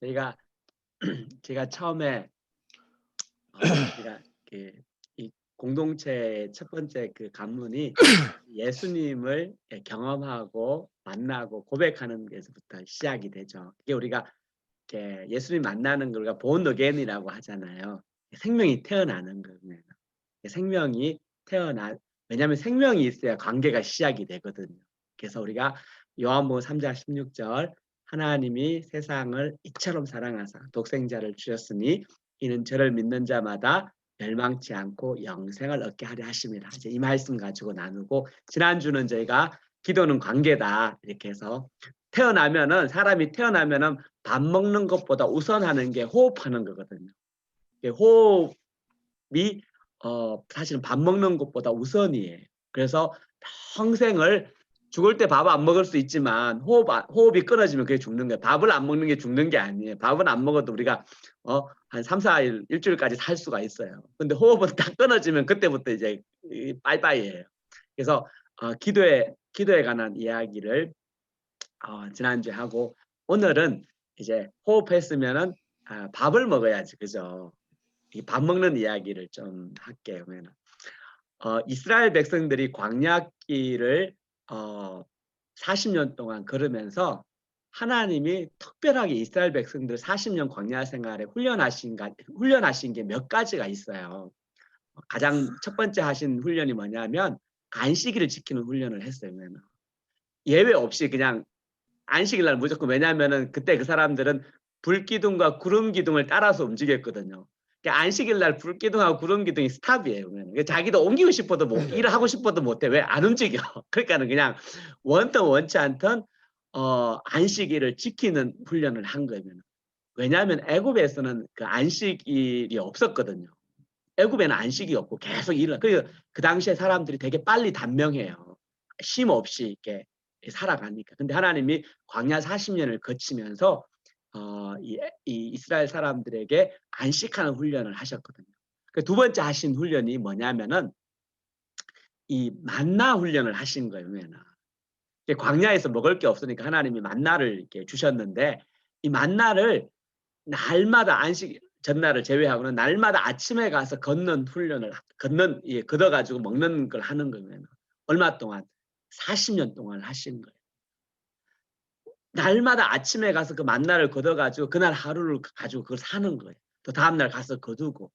저희가 제가 처음에 제가 이 공동체의 첫 번째 그 관문이 예수님을 경험하고 만나고 고백하는 데서부터 시작이 되죠. 그게 우리가 이렇게 예수님 만나는 걸 우리가 born again이라고 하잖아요. 생명이 태어나는 거예요. 생명이 왜냐하면 생명이 있어야 관계가 시작이 되거든요. 그래서 우리가 요한복음 3장 16절 하나님이 세상을 이처럼 사랑하사 독생자를 주셨으니 이는 저를 믿는 자마다 멸망치 않고 영생을 얻게 하려 하심이라. 이제 이 말씀 가지고 나누고, 지난주는 저희가 기도는 관계다 이렇게 해서 사람이 태어나면은 밥 먹는 것보다 우선하는 게 호흡하는 거거든요. 호흡이 사실은 밥 먹는 것보다 우선이에요. 그래서 평생을 죽을 때 밥 안 먹을 수 있지만 호흡이 끊어지면 그게 죽는 거예요. 밥을 안 먹는 게 죽는 게 아니에요. 밥은 안 먹어도 우리가 한 3, 4일, 일주일까지 살 수가 있어요. 근데 호흡은 딱 끊어지면 그때부터 이제 빠이빠이예요. 그래서 기도에 관한 이야기를 지난주에 하고, 오늘은 이제 호흡했으면은 밥을 먹어야지, 그죠? 이 밥 먹는 이야기를 좀 할게요. 이스라엘 백성들이 광야길을 40년 동안 걸으면서 하나님이 특별하게 이스라엘 백성들 40년 광야 생활에 훈련하신 게 몇 가지가 있어요. 가장 첫 번째 하신 훈련이 뭐냐면 안식일을 지키는 훈련을 했어요. 예외 없이 그냥 안식일 날 무조건. 왜냐하면은 그때 그 사람들은 불기둥과 구름기둥을 따라서 움직였거든요. 그러니까 안식일 날 불기둥하고 구름기둥이 스탑이에요. 자기도 옮기고 싶어도 일을 하고 싶어도 못해. 왜 안 움직여? 그러니까는 그냥 원든 원치 않던 안식일을 지키는 훈련을 한 거예요. 왜냐하면 애굽에서는 그 안식일이 없었거든요. 애굽에는 안식이 없고 계속 일을. 그 당시에 사람들이 되게 빨리 단명해요. 쉼 없이 이렇게 살아가니까. 근데 하나님이 광야 40년을 거치면서 이 이스라엘 사람들에게 안식하는 훈련을 하셨거든요. 두 번째 하신 훈련이 뭐냐면은 이 만나 훈련을 하신 거예요. 광야에서 먹을 게 없으니까 하나님이 만나를 이렇게 주셨는데, 이 만나를 날마다 안식 전날을 제외하고는 날마다 아침에 가서 걷어가지고 먹는 걸 하는 거예요. 얼마 동안? 40년 동안 하신 거예요. 날마다 아침에 가서 그 만나를 걷어가지고 그날 하루를 가지고 그걸 사는 거예요. 또 다음날 가서 거두고.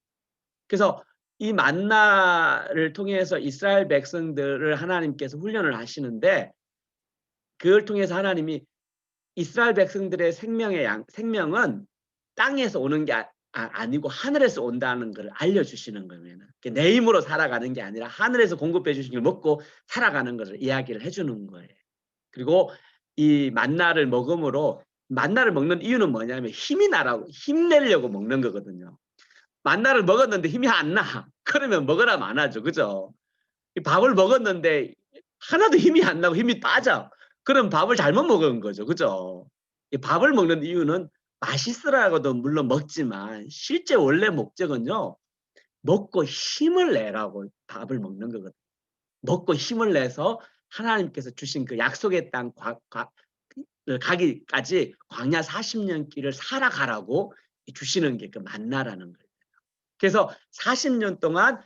그래서 이 만나를 통해서 이스라엘 백성들을 하나님께서 훈련을 하시는데, 그걸 통해서 하나님이 이스라엘 백성들의 생명은 땅에서 오는 게 아니고 하늘에서 온다는 걸 알려주시는 거예요. 내 힘으로 살아가는 게 아니라 하늘에서 공급해 주신 걸 먹고 살아가는 것을 이야기를 해주는 거예요. 그리고 이 만나를 먹는 이유는 뭐냐면 힘내려고 먹는 거거든요. 만나를 먹었는데 힘이 안 나. 그러면 먹으라면 안 하죠. 그죠? 밥을 먹었는데 하나도 힘이 안 나고 힘이 빠져. 그럼 밥을 잘못 먹은 거죠. 그죠? 이 밥을 먹는 이유는 맛있으라고도 물론 먹지만 실제 원래 목적은요, 먹고 힘을 내라고 밥을 먹는 거거든요. 먹고 힘을 내서 하나님께서 주신 그 약속의 땅 가기까지 광야 40년 길을 살아가라고 주시는 게 그 만나라는 거예요. 그래서 40년 동안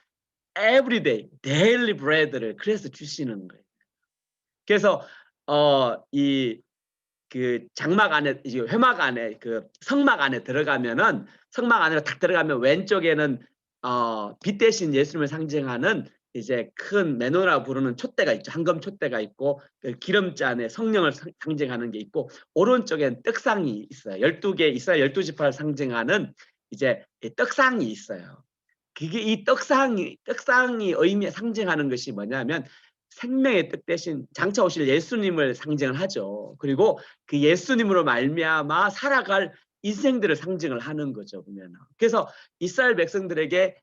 everyday, daily bread를 그래서 주시는 거예요. 그래서 장막 안에, 이제 회막 안에, 그 성막 안에 들어가면은, 성막 안으로 딱 들어가면 왼쪽에는 빛 대신 예수님을 상징하는 이제 큰 메노라 부르는 촛대가 있죠. 황금 촛대가 있고, 그 기름잔에 성령을 상징하는 게 있고, 오른쪽엔 떡상이 있어요. 12개 이스라엘 12지파를 상징하는 이제 떡상이 있어요. 그게 이 떡상이 상징하는 것이 뭐냐면 생명의 떡 대신 장차 오실 예수님을 상징을 하죠. 그리고 그 예수님으로 말미암아 살아갈 인생들을 상징을 하는 거죠. 보면. 그래서 이스라엘 백성들에게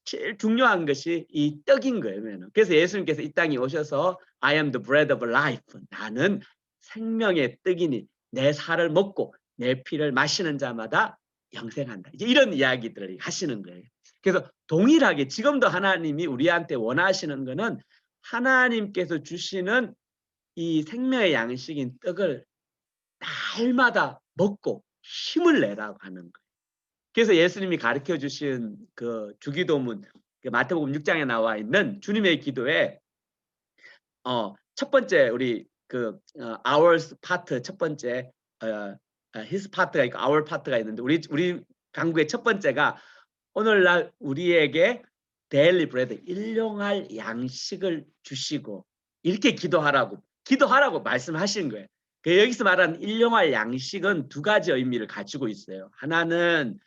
제일 중요한 것이 이 떡인 거예요. 그래서 예수님께서 이 땅에 오셔서 I am the bread of life. 나는 생명의 떡이니 내 살을 먹고 내 피를 마시는 자마다 영생한다. 이제 이런 이야기들을 하시는 거예요. 그래서 동일하게 지금도 하나님이 우리한테 원하시는 거는 하나님께서 주시는 이 생명의 양식인 떡을 날마다 먹고 힘을 내라고 하는 거예요. 그래서 예수님이 가르쳐 주신 그 주기도문, 그 마태복음 6장에 나와 있는 주님의 기도에 첫 번째 우리 그 ours 파트 첫 번째 his 파트가 있고 our 파트가 있는데 우리 강구의 첫 번째가 오늘날 우리에게 daily bread 일용할 양식을 주시고 이렇게 기도하라고 말씀하신 거예요. 그 여기서 말하는 일용할 양식은 두 가지 의미를 가지고 있어요. 하나는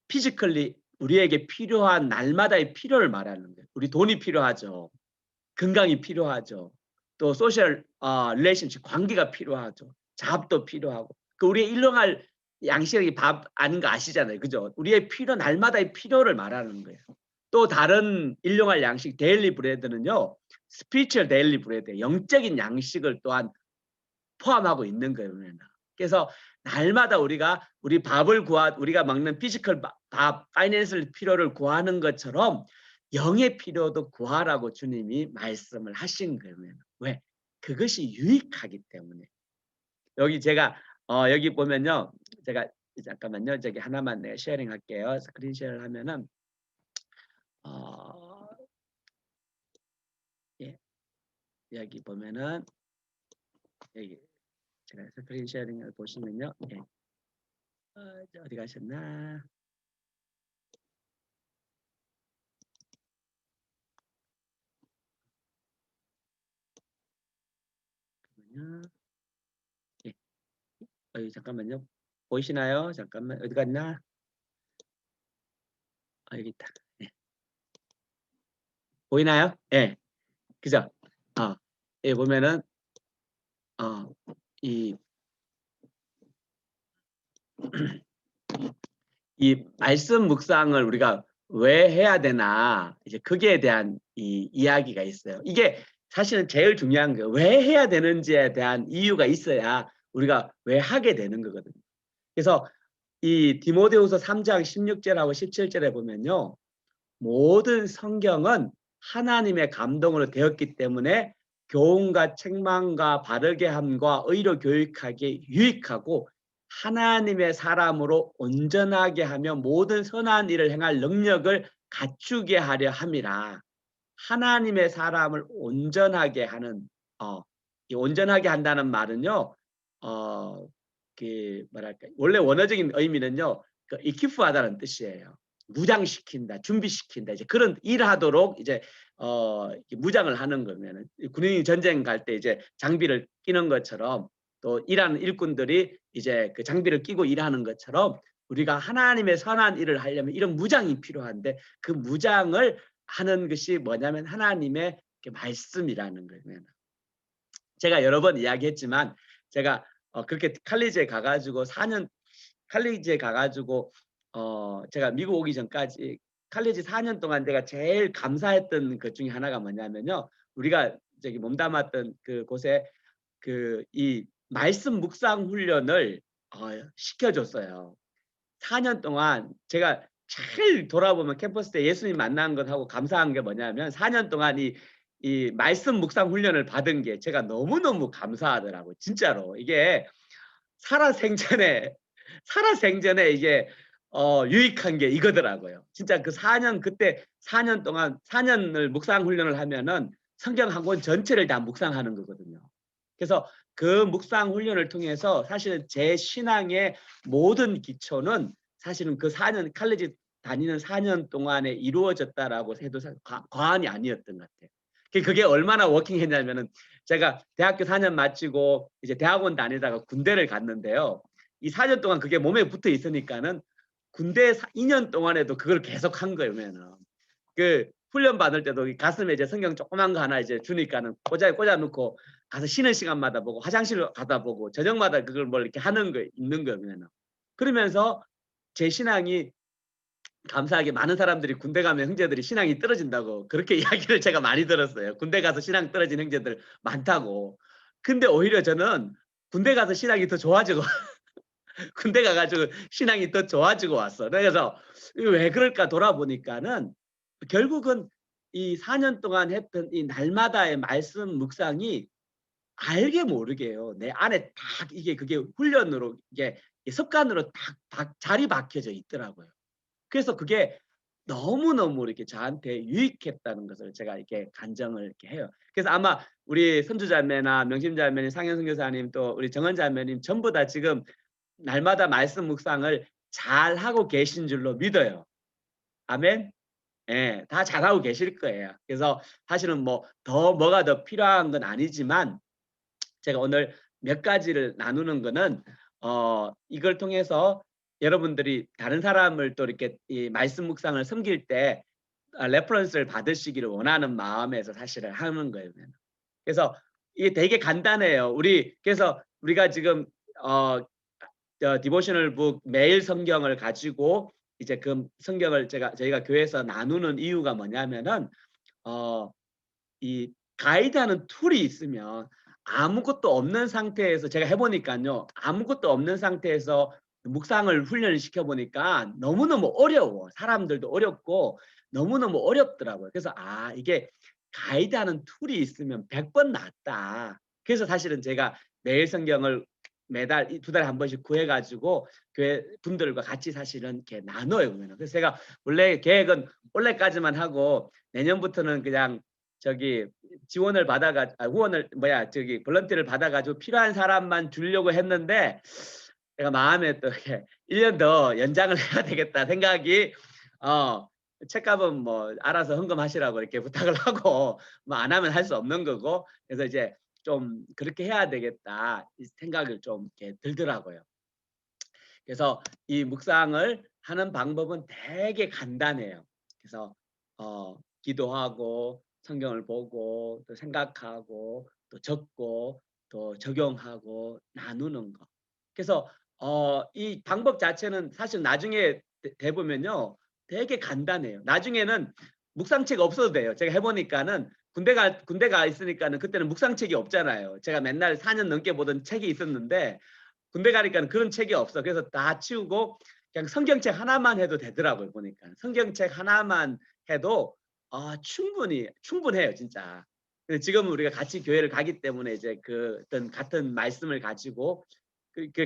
피지컬리 우리에게 필요한 날마다의 필요를 말하는 거예요. 우리 돈이 필요하죠. 건강이 필요하죠. 또 소셜 릴레이션십 관계가 필요하죠. 잡도 필요하고. 그 우리의 일용할 양식이 밥 아닌 거 아시잖아요. 그죠? 우리의 날마다의 필요를 말하는 거예요. 또 다른 일용할 양식 데일리 브레드는요. 스피리추얼 데일리 브레드, 영적인 양식을 또한 포함하고 있는 거예요. 그래서 날마다 우리가 우리가 먹는 피지컬 밥, 파이낸셜 필요를 구하는 것처럼 영의 필요도 구하라고 주님이 말씀을 하신 거예요. 왜? 그것이 유익하기 때문에. 여기 제가 여기 보면요. 제가 잠깐만요. 저기 하나만 내가 쉐어링 할게요. 스크린 쉐어를 하면은 예. 여기 보면은 여기 제가 스크린 쉐어링을 보시면요. 예. 어디 가셨나? 예. 잠깐만요. 보이시나요? 잠깐만 어디 갔나? 여기 있다. 예. 보이나요? 예. 그죠? 예, 보면은 이 이 말씀 묵상을 우리가 왜 해야 되나 이제 거기에 대한 이 이야기가 있어요. 이게 사실은 제일 중요한 거예요. 왜 해야 되는지에 대한 이유가 있어야 우리가 왜 하게 되는 거거든요. 그래서 이 디모데후서 3장 16절하고 17절에 보면요. 모든 성경은 하나님의 감동으로 되었기 때문에 교훈과 책망과 바르게 함과 의로 교육하기에 유익하고 하나님의 사람으로 온전하게 하며 모든 선한 일을 행할 능력을 갖추게 하려 함이라. 하나님의 사람을 온전하게 하는 이 온전하게 한다는 말은요. 그 뭐랄까 원래 원어적인 의미는요. 그 이키프하다는 뜻이에요. 무장시킨다, 준비시킨다. 이제 그런 일하도록 이제 무장을 하는 거면은 군인이 전쟁 갈 때 이제 장비를 끼는 것처럼 또 일하는 일꾼들이 이제 그 장비를 끼고 일하는 것처럼 우리가 하나님의 선한 일을 하려면 이런 무장이 필요한데 그 무장을 하는 것이 뭐냐면 하나님의 말씀이라는 거예요. 제가 여러 번 이야기했지만 제가 그렇게 칼리지에 가가지고 4년 칼리지에 가가지고 제가 미국 오기 전까지 칼리지 4년 동안 제가 제일 감사했던 것 중에 하나가 뭐냐면요. 우리가 저기 몸담았던 그 곳에 그 이 말씀 묵상 훈련을 시켜줬어요. 4년 동안 제가 제일 돌아보면 캠퍼스 때 예수님 만난 것하고 감사한 게 뭐냐면 4년 동안 이 말씀 묵상 훈련을 받은 게 제가 너무너무 감사하더라고요. 진짜로. 이게 살아생전에 이게 유익한 게 이거더라고요. 진짜 그 4년 그때 4년 동안 4년을 묵상 훈련을 하면은 성경 한 권 전체를 다 묵상하는 거거든요. 그래서 그 묵상 훈련을 통해서 사실은 제 신앙의 모든 기초는 사실은 그 4년 칼리지 다니는 4년 동안에 이루어졌다라고 해도 과언이 아니었던 것 같아요. 그게 얼마나 워킹했냐면은 제가 대학교 4년 마치고 이제 대학원 다니다가 군대를 갔는데요. 이 4년 동안 그게 몸에 붙어 있으니까는 군대 2년 동안에도 그걸 계속 한 거예요. 그 훈련 받을 때도 가슴에 이제 성경 조그만 거 하나 이제 주니까는 꽂아 놓고 가서 쉬는 시간마다 보고 화장실 가다 보고 저녁마다 그걸 뭘 이렇게 하는 거 있는 거면 그러면서 제 신앙이 감사하게 많은 사람들이 군대 가면 형제들이 신앙이 떨어진다고 그렇게 이야기를 제가 많이 들었어요. 군대 가서 신앙 떨어진 형제들 많다고. 근데 오히려 저는 군대 가서 신앙이 더 좋아지고 군대 가가지고 신앙이 더 좋아지고 왔어. 그래서 왜 그럴까 돌아보니까는 결국은 이 4년 동안 했던 이 날마다의 말씀 묵상이 알게 모르게요. 내 안에 딱 이게 그게 훈련으로 이게 습관으로 딱 자리 박혀져 있더라고요. 그래서 그게 너무너무 이렇게 저한테 유익했다는 것을 제가 이렇게 간증을 이렇게 해요. 그래서 아마 우리 선주자매나 명심자매님, 상현 선교사님 또 우리 정은 자매님 전부 다 지금 날마다 말씀 묵상을 잘하고 계신 줄로 믿어요. 아멘. 예. 다 잘하고 계실 거예요. 그래서 사실은 뭐 뭐가 더 필요한 건 아니지만 제가 오늘 몇 가지를 나누는 거는 이걸 통해서 여러분들이 다른 사람을 또 이렇게 이 말씀 묵상을 섬길 때 레퍼런스를 받으시기를 원하는 마음에서 사실은 하는 거예요. 그래서 이게 되게 간단해요. 그래서 우리가 지금 어 디보셔널 북 매일 성경을 가지고 이제 그 성경을 저희가 교회에서 나누는 이유가 뭐냐면은 어 이 가이드하는 툴이 있으면 아무것도 없는 상태에서 제가 해 보니깐요. 아무것도 없는 상태에서 묵상을 훈련을 시켜 보니까 너무너무 어려워. 사람들도 어렵고 너무너무 어렵더라고요. 그래서 '아 이게 가이드하는 툴이 있으면 100번 낫다.' 그래서 사실은 제가 매일 성경을 매달 2달에 한 번씩 구해 가지고 교회 분들과 같이 사실은 이렇게 나눠요 보면은. 그래서 제가 원래 계획은 올해까지만 하고 내년부터는 그냥 저기 지원을 후원을 볼런티어를 받아 가지고 필요한 사람만 주려고 했는데 제가 마음에 또 이렇게 1년 더 연장을 해야 되겠다 생각이 어 책값은 뭐 알아서 헌금하시라고 이렇게 부탁을 하고 뭐 안 하면 할 수 없는 거고 그래서 이제 좀 '그렇게 해야 되겠다.' 이 생각을 좀 이렇게 들더라고요. 그래서 이 묵상을 하는 방법은 되게 간단해요. 그래서 기도하고 성경을 보고 또 생각하고 또 적고 또 적용하고 나누는 거. 그래서 이 방법 자체는 사실 나중에 돼 보면요. 되게 간단해요. 나중에는 묵상책 없어도 돼요. 제가 해 보니까는 군대 가 있으니까는 그때는 묵상책이 없잖아요. 제가 맨날 4년 넘게 보던 책이 있었는데 군대 가니까는 그런 책이 없어. 그래서 다 치우고 그냥 성경책 하나만 해도 되더라고요 보니까. 성경책 하나만 해도 충분해요 진짜. 근데 지금은 우리가 같이 교회를 가기 때문에 이제 그 어떤 같은 말씀을 가지고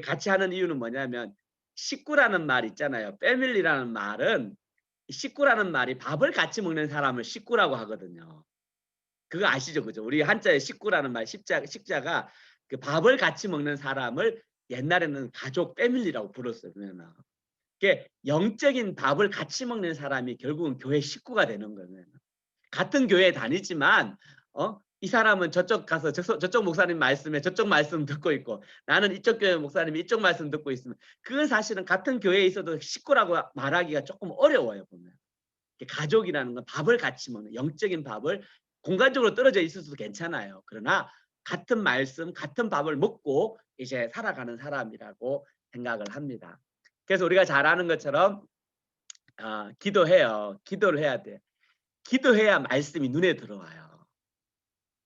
같이 하는 이유는 뭐냐면 식구라는 말 있잖아요. 패밀리라는 말은 식구라는 말이 밥을 같이 먹는 사람을 식구라고 하거든요. 그거 아시죠? 그죠? 우리 한자에 식구라는 말 식자가 그 밥을 같이 먹는 사람을 옛날에는 가족 패밀리라고 불렀어요 보면은. 그게 영적인 밥을 같이 먹는 사람이 결국은 교회 식구가 되는 거예요. 같은 교회에 다니지만 이 사람은 저쪽 가서 저쪽 목사님 말씀에 저쪽 말씀 듣고 있고 나는 이쪽 교회 목사님이 이쪽 말씀 듣고 있으면 그건 사실은 같은 교회에 있어도 식구라고 말하기가 조금 어려워요 보면. 가족이라는 건 밥을 같이 먹는 영적인 밥을 공간적으로 떨어져 있을 도 괜찮아요. 그러나 같은 말씀, 같은 밥을 먹고 이제 살아가는 사람이라고 생각을 합니다. 그래서 우리가 잘 아는 것처럼 기도해요. 기도를 해야 돼. 기도해야 말씀이 눈에 들어와요.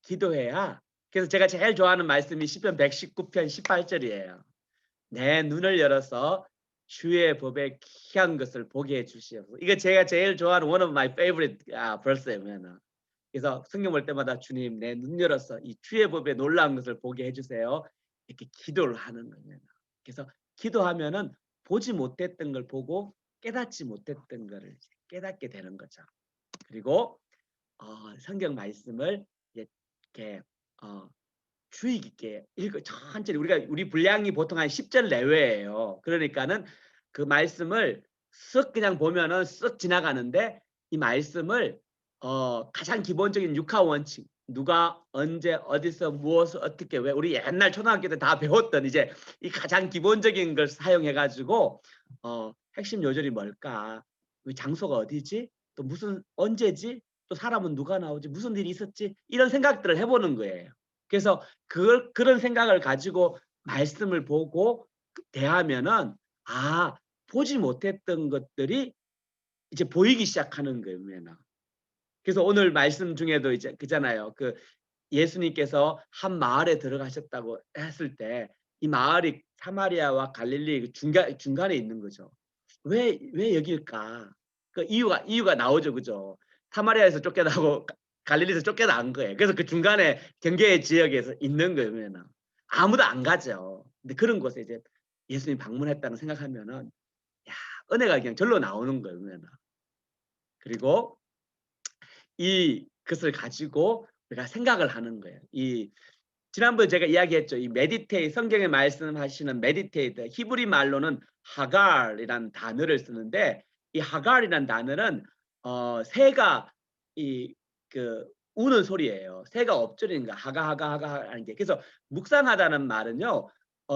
기도해야 그래서 제가 제일 좋아하는 말씀이 시편 119편 18절이에요. 내 눈을 열어서 주의 법에 귀한 것을 보게 해 주시옵소서. 이거 제가 제일 좋아하는 one of my favorite verse예요. 그래서 성경 볼 때마다 주님 내 눈 열어서 이 주의 법에 놀라운 것을 보게 해 주세요. 이렇게 기도를 하는 거예요. 그래서 기도하면은 보지 못했던 걸 보고 깨닫지 못했던 거를 깨닫게 되는 거죠. 그리고 성경 말씀을 이렇게 주의 깊게 천천히 우리 분량이 보통 한 10절 내외예요. 그러니까는 그 말씀을 쓱 그냥 보면은 쓱 지나가는데 이 말씀을 가장 기본적인 육하 원칙 누가 언제 어디서 무엇을 어떻게 왜 우리 옛날 초등학교 때 다 배웠던 이제 이 가장 기본적인 걸 사용해 가지고 핵심 요절이 뭘까? 장소가 어디지? 또 무슨 언제지? 또 사람은 누가 나오지? 무슨 일이 있었지? 이런 생각들을 해 보는 거예요. 그래서 그런 생각을 가지고 말씀을 보고 대하면은 보지 못했던 것들이 이제 보이기 시작하는 거예요 보면은. 그래서 오늘 말씀 중에도 이제 그잖아요. 예수님께서 한 마을에 들어가셨다고 했을 때 이 마을이 사마리아와 갈릴리 그 중간에 있는 거죠. 왜 여기일까? 그 이유가 나오죠. 그죠? 사마리아에서 쫓겨나고 갈릴리에서 쫓겨난 거예요. 그래서 그 중간에 경계 지역에서 있는 거예요. 그러면은 아무도 안 가죠. 근데 그런 곳에 이제 예수님이 방문했다는 생각하면은 야, 은혜가 그냥 절로 나오는 거예요. 그러면은. 그리고 이 것을 가지고 우리가 생각을 하는 거예요. 이 지난번에 제가 이야기했죠. 이 메디테이 성경에 말씀하시는 메디테이트 히브리 말로는 하갈이라는 단어를 쓰는데 이 하갈이라는 단어는 새가 이 그 우는 소리예요. 새가 엎드리는 거 하가 하는 게. 그래서 묵상하다는 말은요.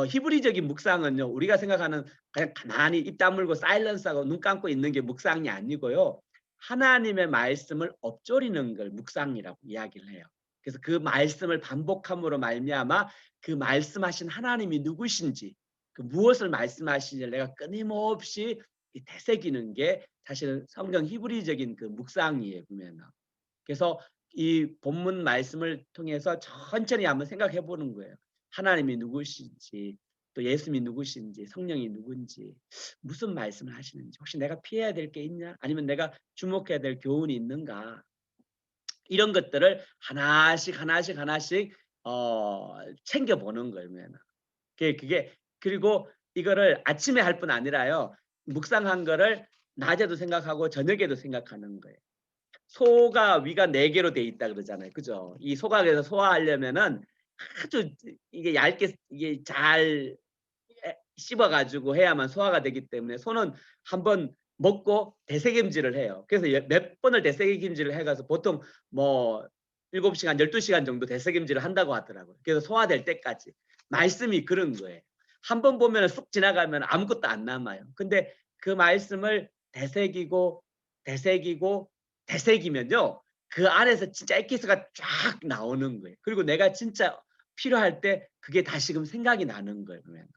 히브리적인 묵상은요. 우리가 생각하는 그냥 가만히 입 다물고 사일런스하고 눈 감고 있는 게 묵상이 아니고요. 하나님의 말씀을 엎조리는 걸 묵상이라고 이야기를 해요. 그래서 그 말씀을 반복함으로 말미암아 그 말씀하신 하나님이 누구신지 그 무엇을 말씀하시는지 내가 끊임없이 되새기는 게 사실은 성경 히브리적인 그 묵상이에요. 보면은. 그래서 이 본문 말씀을 통해서 천천히 한번 생각해 보는 거예요. 하나님이 누구신지 또 예수님이 누구신지 성령이 누군지 무슨 말씀을 하시는지 혹시 내가 피해야 될 게 있냐 아니면 내가 주목해야 될 교훈이 있는가 이런 것들을 하나씩 챙겨보는 거예요. 그게 그리고 이거를 아침에 할 뿐 아니라요. 묵상한 거를 낮에도 생각하고 저녁에도 생각하는 거예요. 소가 위가 4개로 돼 있다 그러잖아요. 그죠? 이 소가 그래서 소화하려면은 아주 이게 얇게 이게 잘 씹어 가지고 해야만 소화가 되기 때문에 소는 한번 먹고 대세김질을 해요. 그래서 몇 번을 대세김질을 해 가서 보통 뭐 7시간 12시간 정도 대세김질을 한다고 하더라고요. 그래서 소화될 때까지. 말씀이 그런 거예요. 한 번 보면은 쑥 지나가면 아무것도 안 남아요. 근데 그 말씀을 되새기고 되새기고 되새기면요. 그 안에서 진짜 엑기스가 쫙 나오는 거예요. 그리고 내가 진짜 필요할 때 그게 다시금 생각이 나는 거예요. 그러면.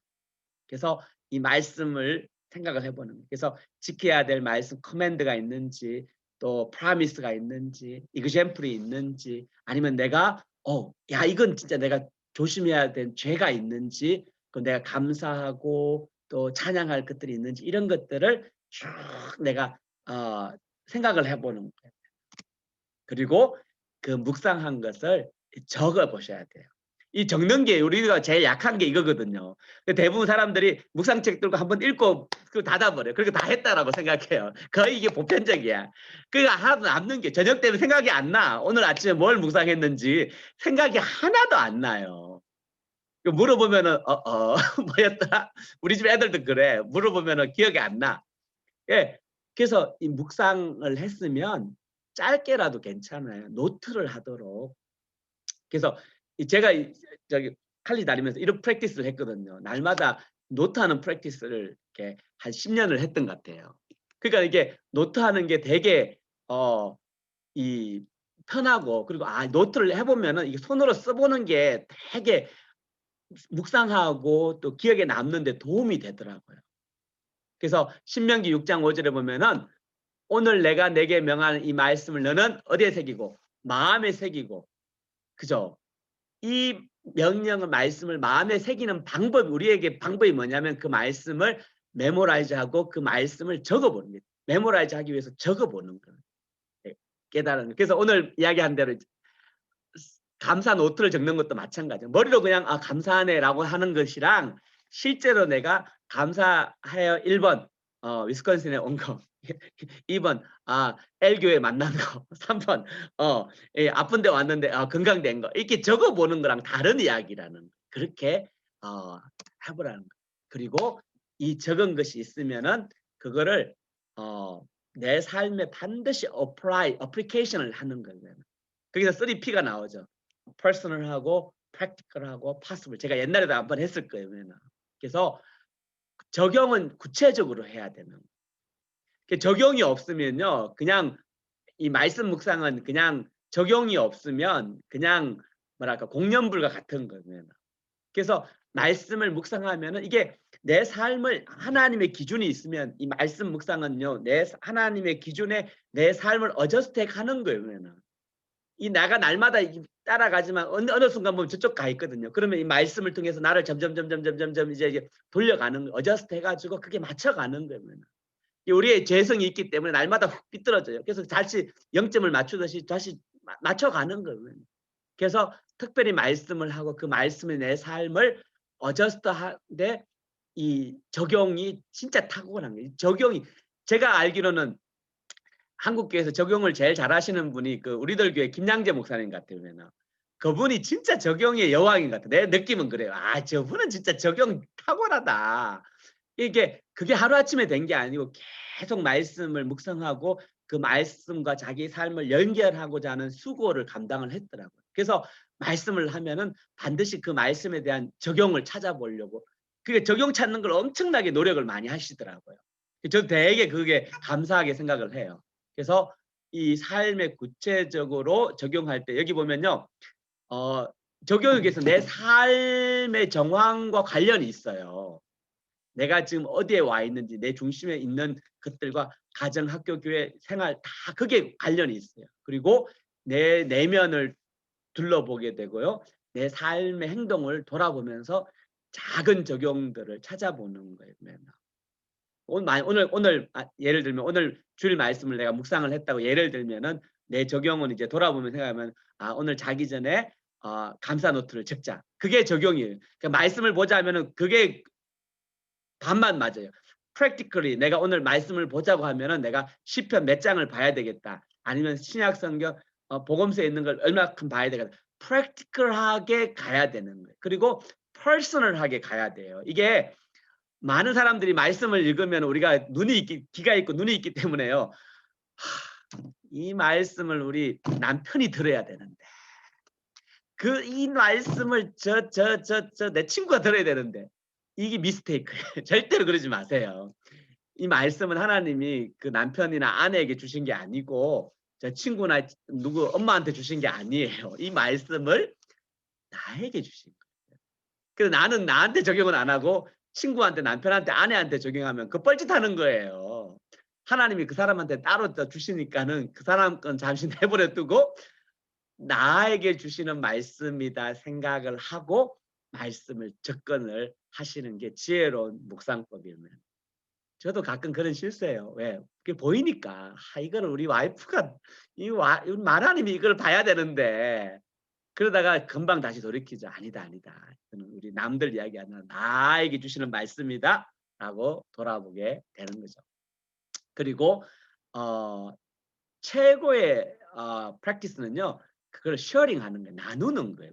그래서 이 말씀을 생각을 해보는 거예요. 그래서 지켜야 될 말씀 커맨드가 있는지 또 프라미스가 있는지 이그젬플이 있는지 아니면 내가 야 이건 진짜 내가 조심해야 될 죄가 있는지 그 내가 감사하고 또 찬양할 것들이 있는지 이런 것들을 쭉 내가 생각을 해보는 거예요. 그리고 그 묵상한 것을 적어 보셔야 돼요. 이 적는 게 우리가 제일 약한 게 이거거든요. 대부분 사람들이 묵상책 들고 한번 읽고 그 닫아버려요. 그리고 다 했다라고 생각해요. 거의 이게 보편적이야. 그러니까 하나도 남는 게 저녁 때면 생각이 안 나. 오늘 아침에 뭘 묵상했는지 생각이 하나도 안 나요. 물어보면은 뭐였더라? 우리 집 애들도 그래. 물어보면은 기억이 안 나. 예. 그래서 이 묵상을 했으면 짧게라도 괜찮아요. 노트를 하도록. 그래서 제가 저기 칼리 다니면서 이런 프랙티스를 했거든요. 날마다 노트하는 프랙티스를 이렇게 한 10년을 했던 것 같아요. 그러니까 이게 노트하는 게 되게 이 편하고 그리고 노트를 해보면은 이게 손으로 써보는 게 되게 묵상하고 또 기억에 남는 데 도움이 되더라고요. 그래서 신명기 6장 5절에 보면은 오늘 내가 내게 명하는 이 말씀을 너는 어디에 새기고 마음에 새기고 그죠? 이 명령의 말씀을 마음에 새기는 방법 우리에게 방법이 뭐냐면 그 말씀을 메모라이즈하고 그 말씀을 적어보는 거예요. 메모라이즈하기 위해서 적어보는 거예요. 깨달은. 그래서 오늘 이야기한 대로 감사 노트를 적는 것도 마찬가지예요. 머리로 그냥 감사하네라고 하는 것이랑 실제로 내가 감사해요 1번 위스콘신에 온 거 2번 엘교에 만난 거 3번 아픈데 왔는데 건강된 거 이렇게 적어보는 거랑 다른 이야기라는 그렇게 해보라는 거. 그리고 이 적은 것이 있으면은 그거를 내 삶에 반드시 어플리케이션을 하는 거예요. 거기서 3P가 나오죠. 퍼스널하고 프랙티컬하고 파서블. 제가 옛날에도 한번 했을 거예요. 그래서 적용은 구체적으로 해야 되는 거예요. 적용이 없으면요. 그냥 이 말씀 묵상은 그냥 적용이 없으면 그냥 뭐랄까 공연불과 같은 거예요. 그래서 말씀을 묵상하면은 이게 내 삶을 하나님의 기준이 있으면 이 말씀 묵상은요. 하나님의 기준에 내 삶을 어저스트 하는 거예요. 이 나가 날마다 따라가지만 어느 순간 보면 저쪽 가 있거든요. 그러면 이 말씀을 통해서 나를 점점 이제 돌려가는 어저스트 해가지고 그게 맞춰가는 거예요. 우리의 죄성이 있기 때문에 날마다 훅 삐뚤어져요. 그래서 다시 0점을 맞추듯이 다시 맞춰가는 거예요. 그래서 특별히 말씀을 하고 그 말씀이 내 삶을 어저스트 하는데 이 적용이 진짜 탁월한 거예요. 적용이 제가 알기로는 한국 교회에서 적용을 제일 잘하시는 분이 그 우리들 교회 김양재 목사님 같아요. 보면은. 그분이 진짜 적용의 여왕인 것 같아요. 내 느낌은 그래요. '아 저분은 진짜 적용 탁월하다.' 이게 그게 하루아침에 된 게 아니고 계속 말씀을 묵상하고 그 말씀과 자기 삶을 연결하고자 하는 수고를 감당을 했더라고요. 그래서 말씀을 하면은 반드시 그 말씀에 대한 적용을 찾아보려고 그게 적용 찾는 걸 엄청나게 노력을 많이 하시더라고요. 저도 되게 그게 감사하게 생각을 해요. 그래서 이 삶에 구체적으로 적용할 때 여기 보면요. 어 적용에 의해서 내 삶의 정황과 관련이 있어요. 내가 지금 어디에 와 있는지 내 중심에 있는 것들과 가정, 학교, 교회, 생활 다 그게 관련이 있어요. 그리고 내 내면을 둘러보게 되고요. 내 삶의 행동을 돌아보면서 작은 적용들을 찾아보는 거예요. 맨날. 오늘 예를 들면 오늘 주일 말씀을 내가 묵상을 했다고 예를 들면은 내 적용은 이제 돌아보면 생각하면 '아 오늘 자기 전에 감사 노트를 적자.' 그게 적용이에요. 그러니까 말씀을 보자 하면은 그게 반만 맞아요. practically 내가 오늘 말씀을 보자고 하면은 내가 시편 몇 장을 봐야 되겠다. 아니면 신약 성경 복음서에 있는 걸 얼마큼 봐야 되겠다. practical하게 가야 되는 거예요. 그리고 personal하게 가야 돼요. 이게 많은 사람들이 말씀을 읽으면 우리가 귀가 있고 눈이 있기 때문에요. 이 말씀을 우리 남편이 들어야 되는데 이 말씀을 내 친구가 들어야 되는데 이게 미스테이크예요. 절대로 그러지 마세요. 이 말씀은 하나님이 그 남편이나 아내에게 주신 게 아니고 저 친구나 누구 엄마한테 주신 게 아니에요. 이 말씀을 나에게 주신 거예요. 그래서 나는 나한테 적용은 안 하고 친구한테, 남편한테, 아내한테 적용하면 그 뻘짓하는 거예요. 하나님이 그 사람한테 따로 주시니까는 그 사람 건 잠시 내버려 두고 나에게 주시는 말씀이다 생각을 하고 말씀을 접근을 하시는 게 지혜로운 묵상법이면. 저도 가끔 그런 실수해요. 왜? 그게 보이니까. 이거를 우리 와이프가 이 하나님이 이걸 봐야 되는데 그러다가 금방 다시 돌이키죠. 아니다, 아니다. 이거는 우리 남들 이야기 아니라 나에게 주시는 말씀이다라고 돌아보게 되는 거죠. 그리고 어 최고의 practice는요. 그걸 sharing하는 거예요. 나누는 거예요.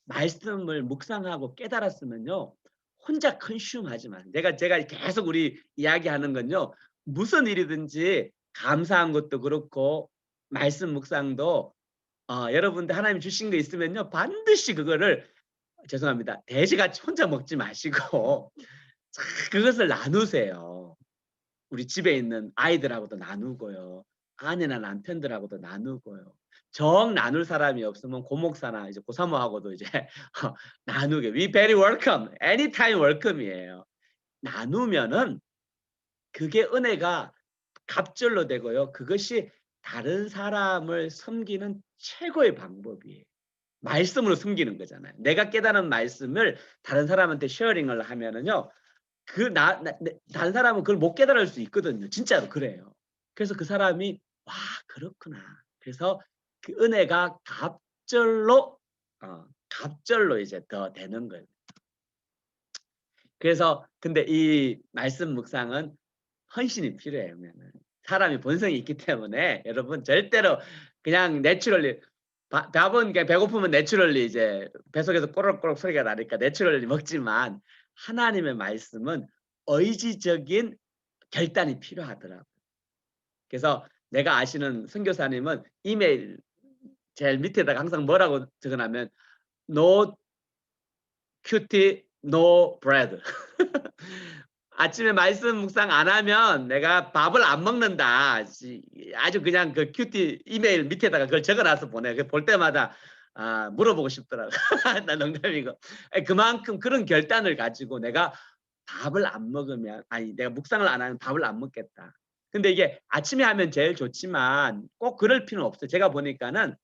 말씀을 묵상하고 깨달았으면요. 혼자 consume하지 마. 제가 계속 우리 이야기하는 건요. 무슨 일이든지 감사한 것도 그렇고 말씀 묵상도 여러분들 하나님이 주신 거 있으면요. 반드시 그거를 죄송합니다. 돼지같이 혼자 먹지 마시고 그것을 나누세요. 우리 집에 있는 아이들하고도 나누고요. 아내나 남편들하고도 나누고요. 정 나눌 사람이 없으면 고목사나 이제 고사모하고도 이제 나누게. We very welcome. anytime welcome이에요. 나누면은 그게 은혜가 갑절로 되고요. 그것이 다른 사람을 섬기는 최고의 방법이에요. 말씀으로 섬기는 거잖아요. 내가 깨달은 말씀을 다른 사람한테 쉐어링을 하면은요. 다른 사람은 그걸 못 깨달을 수 있거든요. 진짜로 그래요. 그래서 그 사람이 '와 그렇구나.' 그래서 그 은혜가 갑절로 이제 더 되는 거예요. 그래서 근데 이 말씀 묵상은 헌신이 필요해요. 그러면은. 사람이 본성이 있기 때문에 여러분 절대로 그냥 내추럴리 밥은 그냥 배고프면 내추럴리 이제 뱃속에서 꼬르륵꼬르륵 소리가 나니까 내추럴리 먹지만 하나님의 말씀은 의지적인 결단이 필요하더라고요. 그래서 내가 아시는 선교사님은 이메일 제일 밑에다가 항상 뭐라고 적어 놨냐면 "No 큐티, no bread." 아침에 말씀 묵상 안 하면 내가 밥을 안 먹는다. 아주 그냥 그 큐티 이메일 밑에다가 그걸 적어 놔서 보내. 볼 때마다 물어보고 싶더라고요. 나 농담이고. 그만큼 그런 결단을 가지고 내가 밥을 안 먹으면 내가 묵상을 안 하면 밥을 안 먹겠다. 근데 이게 아침에 하면 제일 좋지만 꼭 그럴 필요는 없어요. 제가 보니까는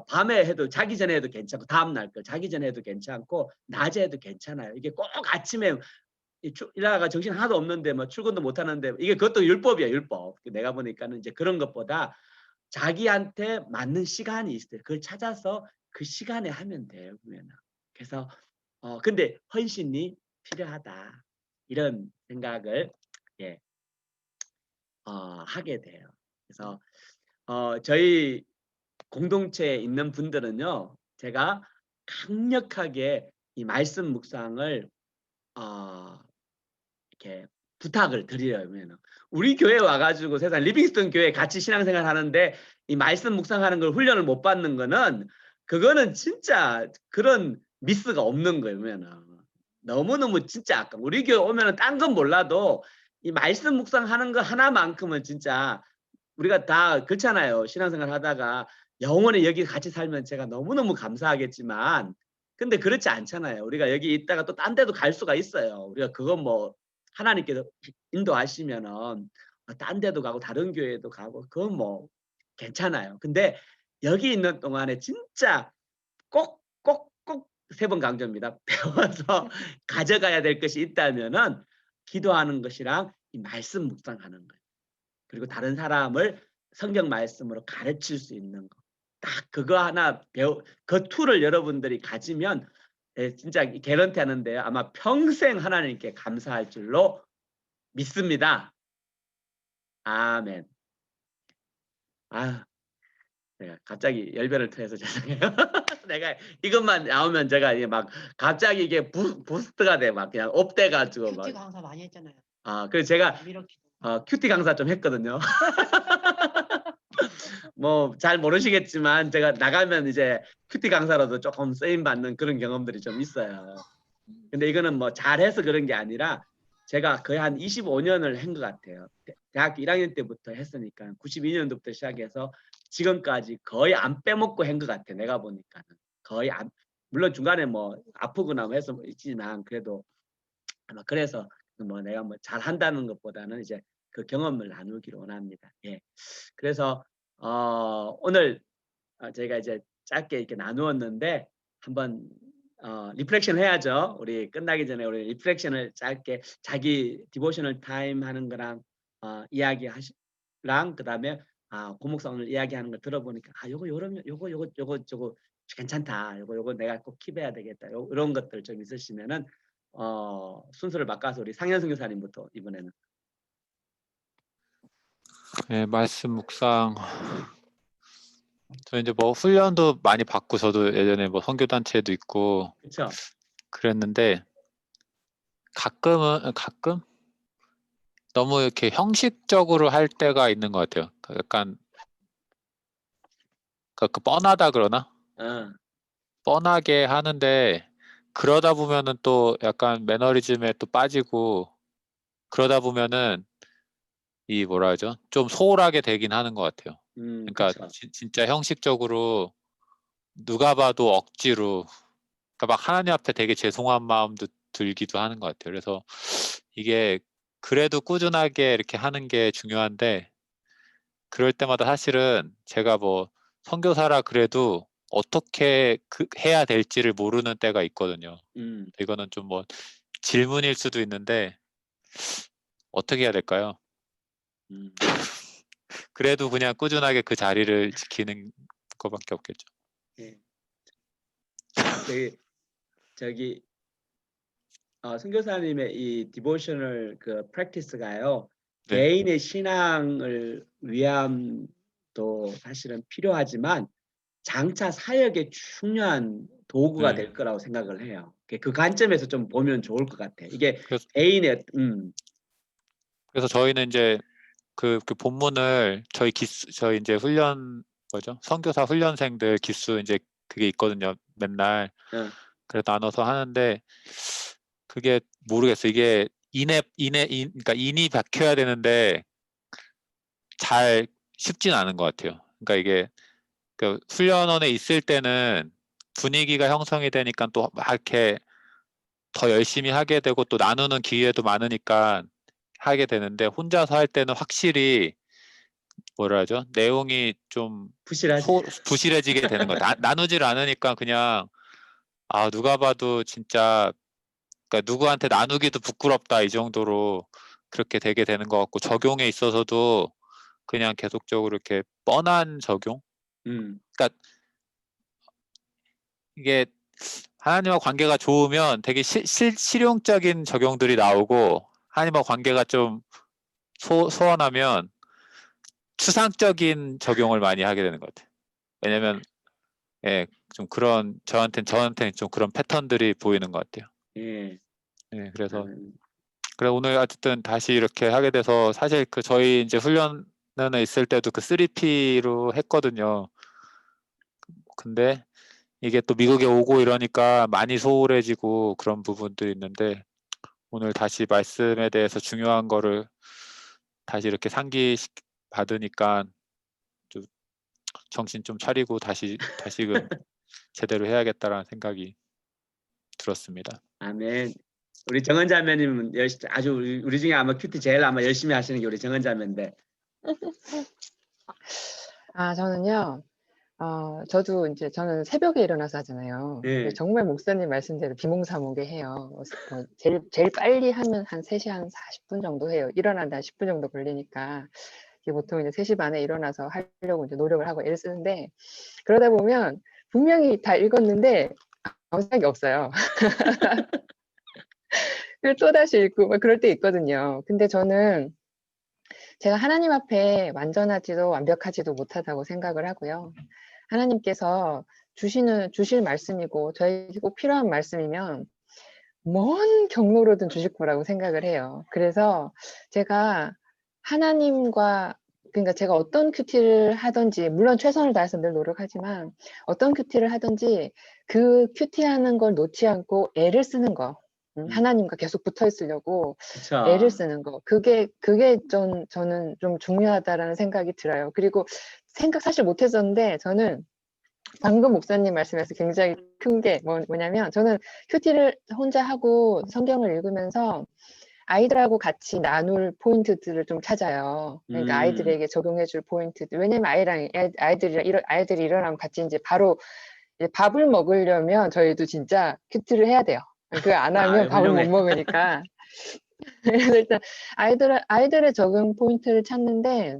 밤에 해도 자기 전에 해도 괜찮고 다음날 거 자기 전에 해도 괜찮고 낮에 해도 괜찮아요. 이게 꼭 아침에 일하다가 정신 하나도 없는데 뭐 출근도 못 하는데 이게 그것도 율법이야, 율법. 내가 보니까는 이제 그런 것보다 자기한테 맞는 시간이 있어요. 그걸 찾아서 그 시간에 하면 돼요, 보면은. 그래서 근데 헌신이 필요하다. 이런 생각을 예, 하게 돼요. 그래서 저희 공동체에 있는 분들은요, 제가 강력하게 이 말씀 묵상을 어 이렇게 부탁을 드려요. 그러면은 우리 교회 와 가지고 세상 리빙스턴 교회 같이 신앙생활 하는데 이 말씀 묵상하는 걸 훈련을 못 받는 거는 그거는 진짜 그런 미스가 없는 거예요. 그러면은 너무너무 진짜 아까 우리 교회 오면은 딴 건 몰라도 이 말씀 묵상하는 거 하나만큼은 진짜 우리가 다 그렇잖아요. 신앙생활 하다가 영원히 여기 같이 살면 제가 너무너무 감사하겠지만 근데 그렇지 않잖아요. 우리가 여기 있다가 또 딴 데도 갈 수가 있어요. 우리가 그건 뭐 하나님께서 인도하시면은 딴 데도 가고 다른 교회도 가고 그건 뭐 괜찮아요. 근데 여기 있는 동안에 진짜 꼭 3번 강조입니다. 배워서 가져가야 될 것이 있다면은 기도하는 것이랑 이 말씀 묵상하는 거예요. 그리고 다른 사람을 성경 말씀으로 가르칠 수 있는 거. 딱 그거 하나 그 툴을 여러분들이 가지면 진짜 개런티 하는데요. 아마 평생 하나님께 감사할 줄로 믿습니다. 아멘. 아, 내가 갑자기 열변을 토해서 죄송해요. 내가 이것만 나오면 제가 이게 막 갑자기 이게 부스트가 돼 막 그냥 업돼 가지고 막. 큐티 강사 많이 했잖아요. 그래서 제가 이렇게. 큐티 강사 좀 했거든요. 뭐 잘 모르시겠지만 제가 나가면 이제 큐티 강사로도 조금 쓰임 받는 그런 경험들이 좀 있어요. 근데 이거는 뭐 잘해서 그런 게 아니라 제가 거의 한 25년을 한 것 같아요. 대학교 1학년 때부터 했으니까 92년도부터 시작해서 지금까지 거의 안 빼먹고 한 것 같아. 내가 보니까는 거의 안. 물론 중간에 뭐 아프거나 뭐 해서 있지만 그래도 아마 그래서 뭐 내가 뭐 잘한다는 것보다는 이제 그 경험을 나누기를 원합니다. 예. 그래서 오늘 저희가 이제 짧게 이렇게 나누었는데 한번 리플렉션 해야죠. 우리 끝나기 전에 우리 리플렉션을 짧게 자기 디보셔널 타임 하는 거랑 이야기하시랑 그다음에 고목사 오늘 이야기하는 거 들어보니까 요거 요러면 요거 저거 괜찮다. 요거 내가 꼭 킵해야 되겠다. 이런 것들 좀 있으시면은 순서를 바꿔서 우리 상현 선교사님부터 이번에는. 네, 말씀 묵상. 저 이제 뭐 훈련도 많이 받고 저도 예전에 뭐 선교단체도 있고 그렇죠? 그랬는데 가끔 너무 이렇게 형식적으로 할 때가 있는 것 같아요. 약간 그 뻔하다 그러나? 뻔하게 하는데 그러다 보면은 또 약간 매너리즘에 또 빠지고 그러다 보면은 이 뭐라 하죠? 좀 소홀하게 되긴 하는 것 같아요. 그러니까 그쵸. 진짜 형식적으로 누가 봐도 억지로 그러니까 막 하나님 앞에 되게 죄송한 마음도 들기도 하는 것 같아요. 그래서 이게 그래도 꾸준하게 이렇게 하는 게 중요한데 그럴 때마다 사실은 제가 뭐 선교사라 그래도 어떻게 해야 될지를 모르는 때가 있거든요. 이거는 좀 뭐 질문일 수도 있는데 어떻게 해야 될까요? 그래도 그냥 꾸준하게 그 자리를 지키는 것밖에 없겠죠. 예. 저기 선교사님의 이 디보셔널 그 프랙티스가요. 네. 개인의 신앙을 위함도 사실은 필요하지만 장차 사역에 중요한 도구가 될 거라고 생각을 해요. 그 관점에서 좀 보면 좋을 것 같아. 이게 개인의 그래서 저희는 이제 그 본문을 저희 이제 훈련 선교사 훈련생들 기수 이제 그게 있거든요. 맨날. 그래서 나눠서 하는데 그게 모르겠어요. 이게 그러니까 인이 박혀야 되는데 잘 쉽진 않은 것 같아요. 그러니까 이게 그 훈련원에 있을 때는 분위기가 형성이 되니까 또 막 이렇게 더 열심히 하게 되고 또 나누는 기회도 많으니까 하게 되는데 혼자서 할 때는 확실히 뭐라 하죠? 내용이 좀 부실해지게 되는 것 같아요. 나누질 않으니까 그냥 누가 봐도 진짜 그러니까 누구한테 나누기도 부끄럽다 이 정도로 그렇게 되게 되는 것 같고 적용에 있어서도 그냥 계속적으로 이렇게 뻔한 적용? 그러니까 이게 하나님과 관계가 좋으면 되게 실용적인 적용들이 나오고 하나님과 관계가 좀 소원하면 추상적인 적용을 많이 하게 되는 것 같아요. 왜냐면 예, 좀 그런 저한테는 좀 그런 패턴들이 보이는 것 같아요. 예. 예, 그래서 그래 오늘 어쨌든 다시 이렇게 하게 돼서 사실 그 저희 이제 훈련에 있을 때도 그 3P로 했거든요. 근데 이게 또 미국에 오고 이러니까 많이 소홀해지고 그런 부분도 있는데 오늘 다시 말씀에 대해서 중요한 거를 다시 이렇게 상기 받으니까 좀 정신 좀 차리고 다시금 제대로 해야겠다라는 생각이 들었습니다. 아멘. 우리 정은 자매님은 아주 우리 중에 아마 큐티 제일 아마 열심히 하시는 게 우리 정은 자매인데. 저는요. 저도 이제 저는 새벽에 일어나서 하잖아요. 예. 정말 목사님 말씀대로 비몽사몽에 해요. 제일 빨리 하면 한 3시 한 40분 정도 해요. 일어나는데 한 10분 정도 걸리니까. 보통 이제 3시 반에 일어나서 하려고 이제 노력을 하고 애를 쓰는데, 그러다 보면 분명히 다 읽었는데 아무 생각이 없어요. 또다시 읽고 막 그럴 때 있거든요. 근데 저는 제가 하나님 앞에 완전하지도 완벽하지도 못하다고 생각을 하고요. 하나님께서 주실 말씀이고 저에게 꼭 필요한 말씀이면 먼 경로로든 주실 거라고 생각을 해요. 그래서 제가 하나님과 그러니까 제가 어떤 큐티를 하든지 물론 최선을 다해서 늘 노력하지만 어떤 큐티를 하든지 그 큐티하는 걸 놓지 않고 애를 쓰는 거 하나님과 계속 붙어 있으려고 그쵸. 애를 쓰는 거 그게 저는 좀 중요하다라는 생각이 들어요. 그리고 사실 못했었는데 저는 방금 목사님 말씀에서 굉장히 큰 게 뭐냐면 저는 큐티를 혼자 하고 성경을 읽으면서 아이들하고 같이 나눌 포인트들을 좀 찾아요. 그러니까 아이들에게 적용해줄 포인트들. 왜냐면 아이들이 일어나면 같이 이제 바로 이제 밥을 먹으려면 저희도 진짜 큐티를 해야 돼요. 그거 안 하면 밥을 못 먹으니까. 그래서 일단 아이들의 적용 포인트를 찾는데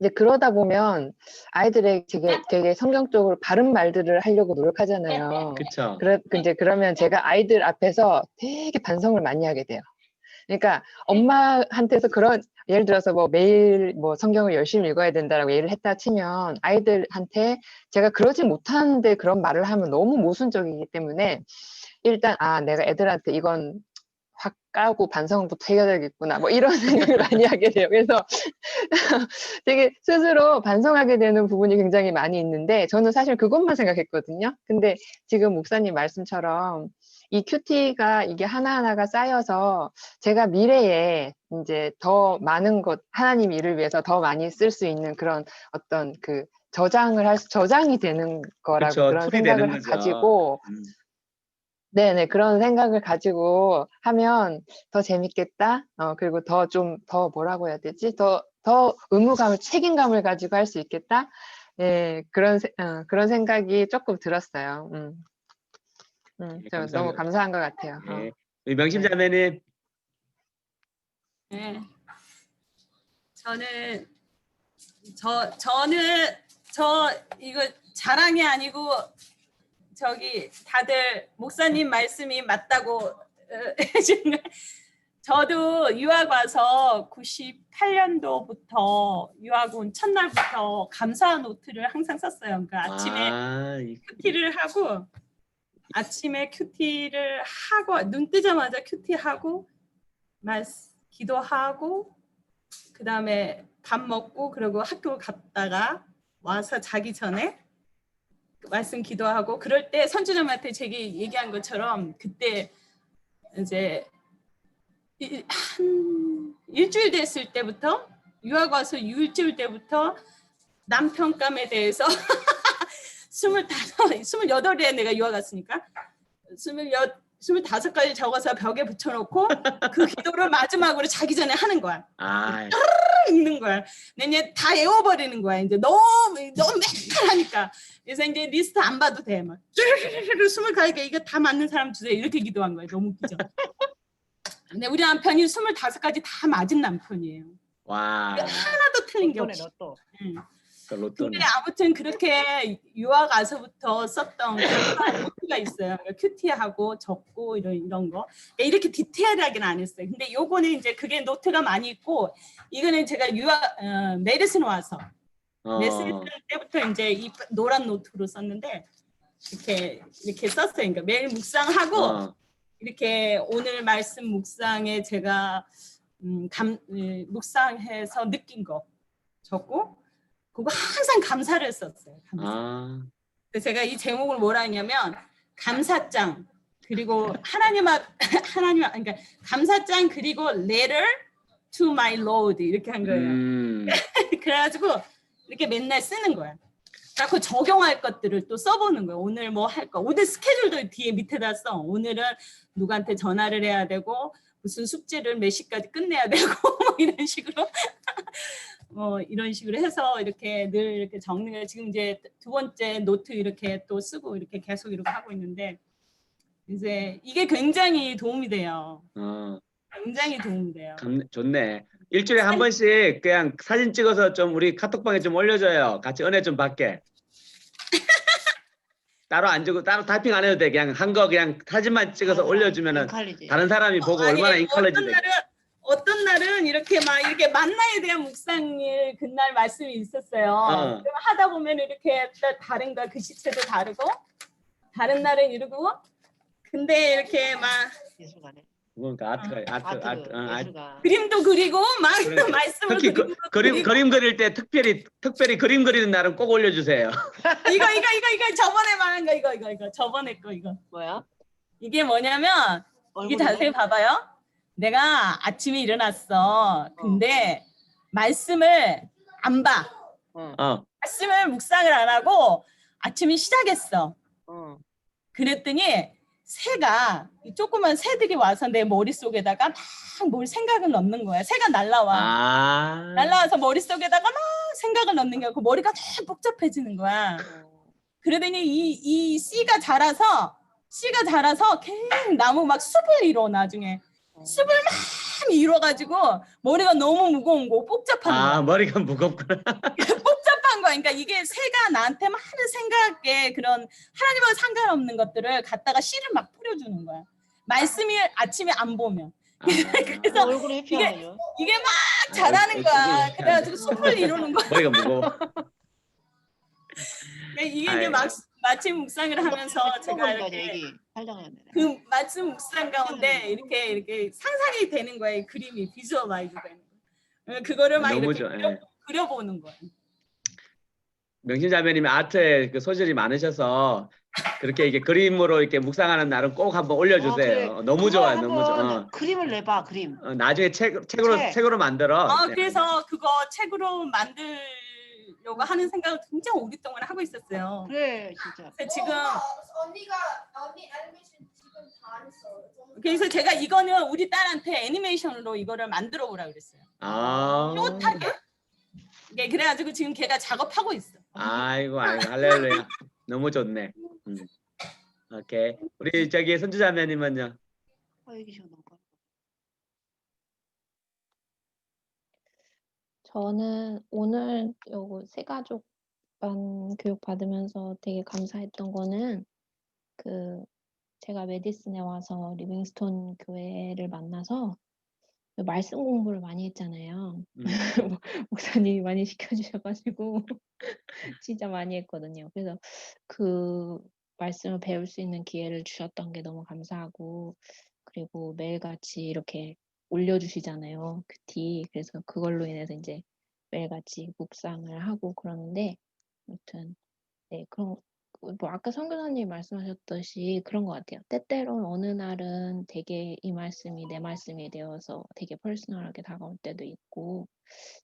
이제 그러다 보면 아이들의 되게 성경적으로 바른 말들을 하려고 노력하잖아요. 그쵸. 이제 그러면 제가 아이들 앞에서 되게 반성을 많이 하게 돼요. 그러니까 엄마한테서 예를 들어서 매일 성경을 열심히 읽어야 된다라고 얘기를 했다 치면 아이들한테 제가 그러지 못하는데 그런 말을 하면 너무 모순적이기 때문에 일단 내가 애들한테 이건 확 까고 반성부터 해야 되겠구나 이런 생각을 많이 하게 돼요. 그래서 되게 스스로 반성하게 되는 부분이 굉장히 많이 있는데 저는 사실 그것만 생각했거든요. 근데 지금 목사님 말씀처럼 이 큐티가 이게 하나하나가 쌓여서 제가 미래에 이제 더 많은 하나님 일을 위해서 더 많이 쓸 수 있는 그런 어떤 그 저장이 되는 거라고 그쵸, 그런 툴이 되는 생각을 거죠. 가지고 네네 그런 생각을 가지고 하면 더 재밌겠다. 그리고 더 뭐라고 해야 되지? 더 책임감을 가지고 할 수 있겠다. 예, 그런 생각이 조금 들었어요. 저 너무 감사한 것 같아요. 네. 우리 명심 자매님. 네. 저는 이거 자랑이 아니고 다들 목사님 말씀이 맞다고 저도 유학 와서 98년도부터 유학 온 첫날부터 감사 노트를 항상 썼어요. 그러니까 아침에 큐티를 하고 눈 뜨자마자 큐티하고 기도하고 그 다음에 밥 먹고 그리고 학교 갔다가 와서 자기 전에 말씀 기도하고 그럴 때 선주님한테 제가 얘기한 것처럼 그때 이제 한 일주일 됐을 때부터 유학 와서 일주일 때부터 남편감에 대해서 28에 내가 유학 갔으니까 25가지 적어서 벽에 붙여놓고 그 기도를 마지막으로 자기 전에 하는 거야. 읽는 거야. 근데 다 외워버리는 거야. 이제 너무 맨날 하니까. 그래서 이제 리스트 안 봐도 돼. 막 20가지 이거 다 맞는 사람 주세요. 이렇게 기도한 거예요. 너무 웃기죠. 근데 우리 남편이 25가지 다 맞은 남편이에요. 와, 하나도 틀린 게 로또네 없이. 로또. 응. 그 로또는. 근데 아무튼 그렇게 유학 와서부터 썼던 노트가 있어요. 그러니까 큐티하고 적고 이런 거. 그러니까 이렇게 디테일하게는 안 했어요. 근데 요거는 이제 그게 노트가 많이 있고, 이거는 제가 메디슨 와서 메디슨 때부터 이제 이 노란 노트로 썼는데 이렇게 썼어요. 그러니까 매일 묵상하고 이렇게 오늘 말씀 묵상에 제가 묵상해서 느낀 거 적고, 그거 항상 감사를 썼어요. 감사. 그래서 제가 이 제목을 뭐라 했냐면 감사장, 그리고 그러니까 감사장 그리고 letter to my Lord 이렇게 한 거예요. 그래가지고 이렇게 맨날 쓰는 거야. 그래서 적용할 것들을 또 써보는 거예요. 오늘 뭐 할 거, 오늘 스케줄도 뒤에 밑에다 써. 오늘은 누구한테 전화를 해야 되고 무슨 숙제를 몇 시까지 끝내야 되고 뭐 이런 식으로 이런 식으로 해서 이렇게 늘 이렇게 적는 거. 지금 이제 두 번째 노트 이렇게 또 쓰고 이렇게 계속 이렇게 하고 있는데, 이제 이게 굉장히 도움이 돼요. 굉장히 도움이 돼요. 좋네. 일주일에 한 번씩 그냥 사진 찍어서 좀 우리 카톡방에 좀 올려줘요. 같이 은혜 좀 받게. 따로 안 주고 따로 타이핑 안 해도 돼. 그냥 한 거 그냥 사진만 찍어서 올려주면은 다른 사람이 보고 얼마나 인칼리지 돼. 어떤 날은 이렇게 막 이렇게 만나에 대한 묵상일 그날 말씀이 있었어요. 그럼 하다 보면 이렇게 다른 거 글씨체도 다르고, 다른 날은 이러고, 근데 이렇게 막 예술가네. 그러니까 아트. 그림도 그리고 막 그러니까. 말씀을 특히 그리고 그림 그릴 때 특별히 그림 그리는 날은 꼭 올려주세요. 이거 저번에 말한 거 이거 저번에 거 이거 뭐야? 이게 뭐냐면 이게 자세히 봐봐요. 내가 아침에 일어났어. 근데 말씀을 안 봐. 말씀을 묵상을 안 하고 아침에 시작했어. 그랬더니 새가, 조그만 새들이 와서 내 머릿속에다가 막 뭘 생각을 넣는 거야. 새가 날라와. 날라와서 머릿속에다가 막 생각을 넣는 거야. 그 머리가 더 복잡해지는 거야. 그러더니 이 씨가 자라서 계속 나무 막 숲을 이뤄. 나중에 숲을 막 이뤄가지고 머리가 너무 무거운 거, 복잡한 거야. 머리가 무겁구나. 복잡한 거야. 그러니까 이게 새가 나한테 많은 생각에 그런 하나님하고 상관없는 것들을 갖다가 씨를 막 뿌려주는 거야. 말씀이 아침에 안 보면. 그래서 얼굴이 해피하네요. 이게 막 자라는 거야. 그래가지고 숲을 이루는 거야. 머리가 무거워. 이게 이제 마침 묵상을 하면서 제가 이렇게 그 말씀 묵상 가운데 이렇게 상상이 되는 거예요. 그림이 비주얼라이즈 되는 거예요. 그거를 막 이렇게 그려보는 거예요. 명신자매님이 아트에 그 소질이 많으셔서 그렇게 이게 그림으로 이렇게 묵상하는 날은 꼭 한번 올려주세요. 그래. 너무 좋아요, 너무 좋아. 그림을 내봐, 그림. 나중에 책으로 만들어. 그래서 그거 책으로 만들려고 하는 생각을 굉장히 오랫동안 하고 있었어요. 그래, 진짜. 지금 언니 애니메이션 지금 다 안 했어. 그래서 제가 이거는 우리 딸한테 애니메이션으로 이거를 만들어 보라 그랬어요. 숏하게. 그래가지고 지금 걔가 작업하고 있어. 아이고 할렐루야. 너무 좋네. 오케이. 우리 저기 선주자매님은요. 저는 오늘 요거 새가족반 교육 받으면서 되게 감사했던 거는 제가 메디슨에 와서 리빙스톤 교회를 만나서 말씀 공부를 많이 했잖아요. 목사님이 많이 시켜주셔가지고 진짜 많이 했거든요. 그래서 그 말씀을 배울 수 있는 기회를 주셨던 게 너무 감사하고, 그리고 매일같이 이렇게 올려주시잖아요. 큐티. 그래서 그걸로 인해서 이제 매일같이 묵상을 하고 그러는데, 아무튼 네, 그런 뭐 아까 선교사님이 말씀하셨듯이 그런 것 같아요. 때때로는 어느 날은 되게 이 말씀이 내 말씀이 되어서 되게 퍼스널하게 다가올 때도 있고,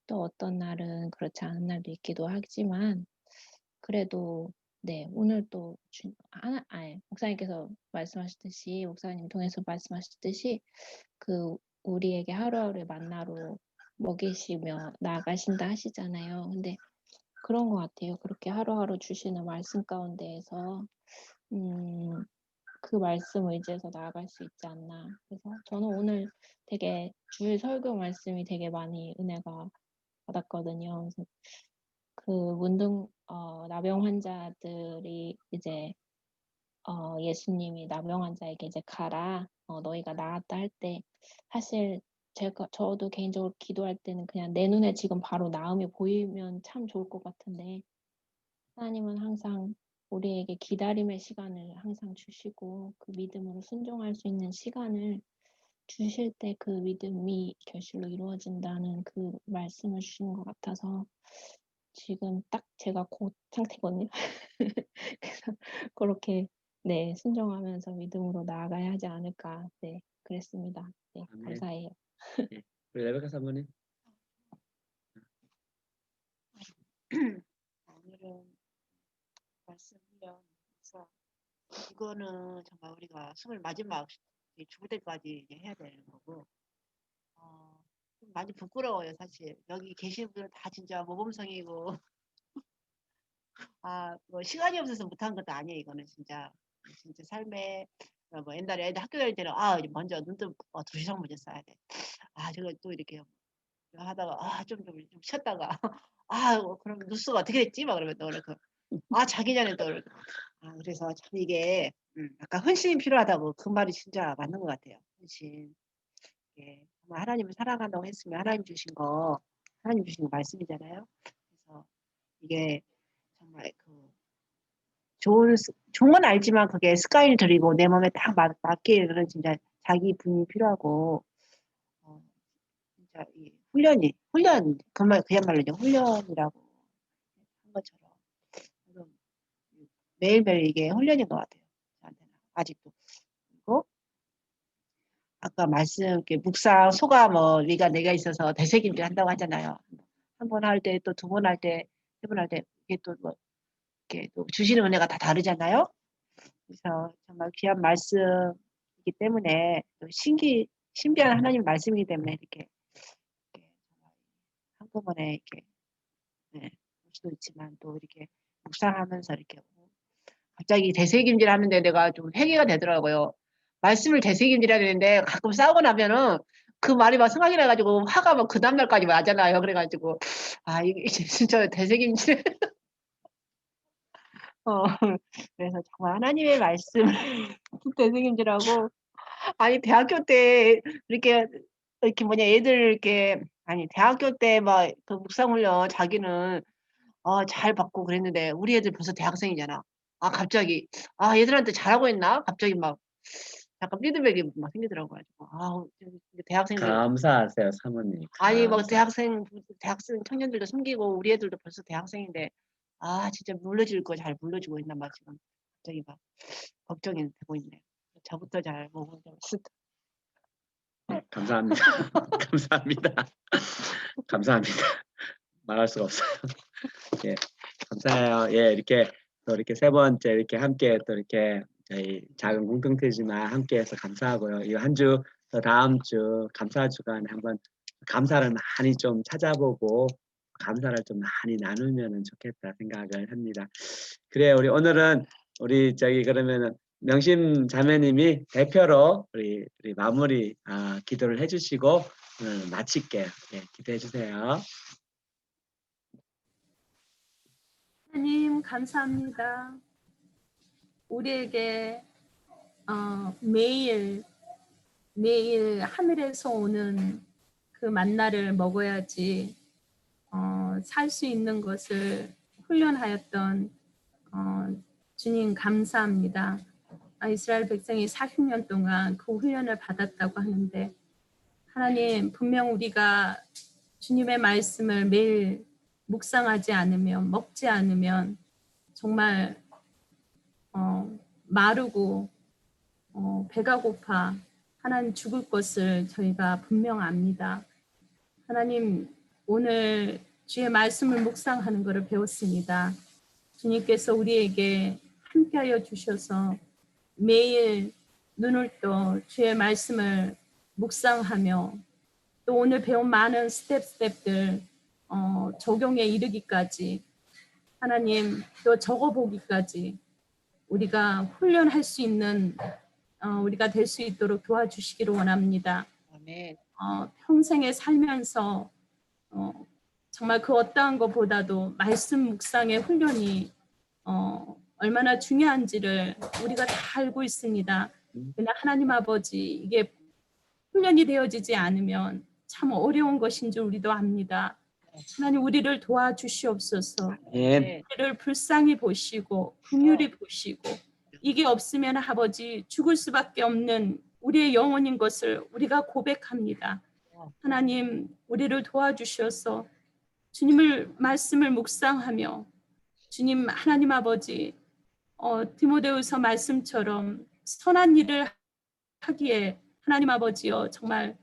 또 어떤 날은 그렇지 않은 날도 있기도 하지만, 그래도 네, 오늘 또 목사님께서 말씀하셨듯이, 목사님 통해서 말씀하셨듯이 우리에게 하루하루의 만나로 먹이시며 나아가신다 하시잖아요. 근데 그런 것 같아요. 그렇게 하루하루 주시는 말씀 가운데에서 그 말씀 의지해서 나아갈 수 있지 않나. 그래서 저는 오늘 되게 주일 설교 말씀이 되게 많이 은혜가 받았거든요. 그래서 그 나병 환자들이 이제 예수님이 나병 환자에게 이제 가라, 너희가 나았다 할 때 사실 저도 개인적으로 기도할 때는 그냥 내 눈에 지금 바로 나음이 보이면 참 좋을 것 같은데 하나님은 항상 우리에게 기다림의 시간을 항상 주시고 그 믿음으로 순종할 수 있는 시간을 주실 때 그 믿음이 결실로 이루어진다는 그 말씀을 주시는 것 같아서 지금 딱 제가 그 상태거든요. 그래서 그렇게 네, 순종하면서 믿음으로 나아가야 하지 않을까. 네, 그랬습니다. 네, 아멘. 감사해요. 예. 우리 레베카 사모님. 오늘은 말씀 훈련에서 이거는 정말 우리가 숨을 마지막 죽을 때까지 이제 해야 되는 거고 좀 많이 부끄러워요 사실. 여기 계신 분들 다 진짜 모범생이고 뭐 시간이 없어서 못한 것도 아니에요. 이거는 진짜 삶에 뭐 옛날에 애들 학교 다닐 때는 먼저 눈뜨 2시간 먼저 써야 돼. 저거 또 이렇게 하다가 좀 쉬었다가 그럼 뉴스가 어떻게 됐지? 막 그러면 또 그렇고 자기 전에 또 그러고. 그래서 참 이게 약간 헌신이 필요하다고 그 말이 진짜 맞는 것 같아요. 헌신. 예, 정말 하나님을 사랑한다고 했으면 하나님 주신 거 말씀이잖아요. 그래서 이게 정말 좋은 건 알지만 그게 습관을 들이고 내 몸에 딱 맞게 그런 진짜 자기 분이 필요하고 진짜 이 훈련 그야말로 이제 훈련이라고 한 것처럼 매일매일 이게 훈련인 것 같아요. 저한테는 아직도. 그리고 아까 말씀 이렇게 묵상 소가 내가 있어서 되새김질 한다고 하잖아요. 한 번 할 때 또 두 번 할 때 세 번 할 때 이게 또 이렇게 또 주시는 은혜가 다 다르잖아요. 그래서 정말 귀한 말씀이기 때문에 또 신비한 하나님 말씀이기 때문에 이렇게 한꺼번에 이렇게 볼 수도 있지만 또 이렇게 묵상하면서 이렇게 갑자기 되새김질 하는데 내가 좀 회개가 되더라고요. 말씀을 되새김질해야 되는데 가끔 싸우고 나면은 그 말이 막 생각이 나가지고 화가 막 그 다음날까지 나잖아요. 그래가지고 이게 진짜 되새김질. 그래서 정말 하나님의 말씀을 되새김질하고 대학교 때 이렇게 애들 이렇게 대학교 때 막 그 묵상훈련 자기는 잘 받고 그랬는데 우리 애들 벌써 대학생이잖아. 갑자기 얘들한테 잘하고 있나? 갑자기 막 약간 피드백이 막 생기더라고 가지고 대학생들 감사하세요, 사모님. 막 대학생 청년들도 숨기고 우리 애들도 벌써 대학생인데 진짜 물러질 거 잘 물러주고 있나 봐 지금 갑자기 막 걱정이 되고 있네요. 저부터 잘 먹으면 감사합니다. 감사합니다. 감사합니다. 말할 수가 없어요. 예, 감사해요. 예, 이렇게 또 이렇게 세 번째 이렇게 함께 또 이렇게 저희 작은 공동체지만 함께해서 감사하고요. 이 한 주 또 다음 주 감사 주간에 한번 감사를 많이 좀 찾아보고 감사를 좀 많이 나누면 좋겠다 생각을 합니다. 그래, 우리 오늘은 우리 그러면은 명심 자매님이 대표로 우리 마무리 기도를 해주시고 오늘 마칠게요. 예, 기도해 주세요. 하나님 감사합니다. 우리에게 매일 하늘에서 오는 그 만나를 먹어야지 살 수 있는 것을 훈련하였던 주님 감사합니다. 이스라엘 백성이 40년 동안 그 훈련을 받았다고 하는데 하나님 분명 우리가 주님의 말씀을 매일 묵상하지 않으면 먹지 않으면 정말 마르고 배가 고파 하나님 죽을 것을 저희가 분명 압니다. 하나님 오늘 주의 말씀을 묵상하는 것을 배웠습니다. 주님께서 우리에게 함께하여 주셔서 매일 눈을 떠 주의 말씀을 묵상하며 또 오늘 배운 많은 스텝들 적용에 이르기까지 하나님 또 적어보기까지 우리가 훈련할 수 있는 우리가 될 수 있도록 도와주시기를 원합니다. 아멘. 평생에 살면서 정말 그 어떠한 것보다도 말씀 묵상의 훈련이 얼마나 중요한지를 우리가 다 알고 있습니다. 그러나 하나님 아버지, 이게 훈련이 되어지지 않으면 참 어려운 것인 줄 우리도 압니다. 하나님, 우리를 도와주시옵소서. 네. 우리를 불쌍히 보시고 긍휼히 보시고, 이게 없으면 아버지 죽을 수밖에 없는 우리의 영혼인 것을 우리가 고백합니다. 하나님, 우리를 도와주셔서 주님을 말씀을 묵상하며, 주님 하나님 아버지, 디모데후서 말씀처럼 선한 일을 하기에 하나님 아버지여 정말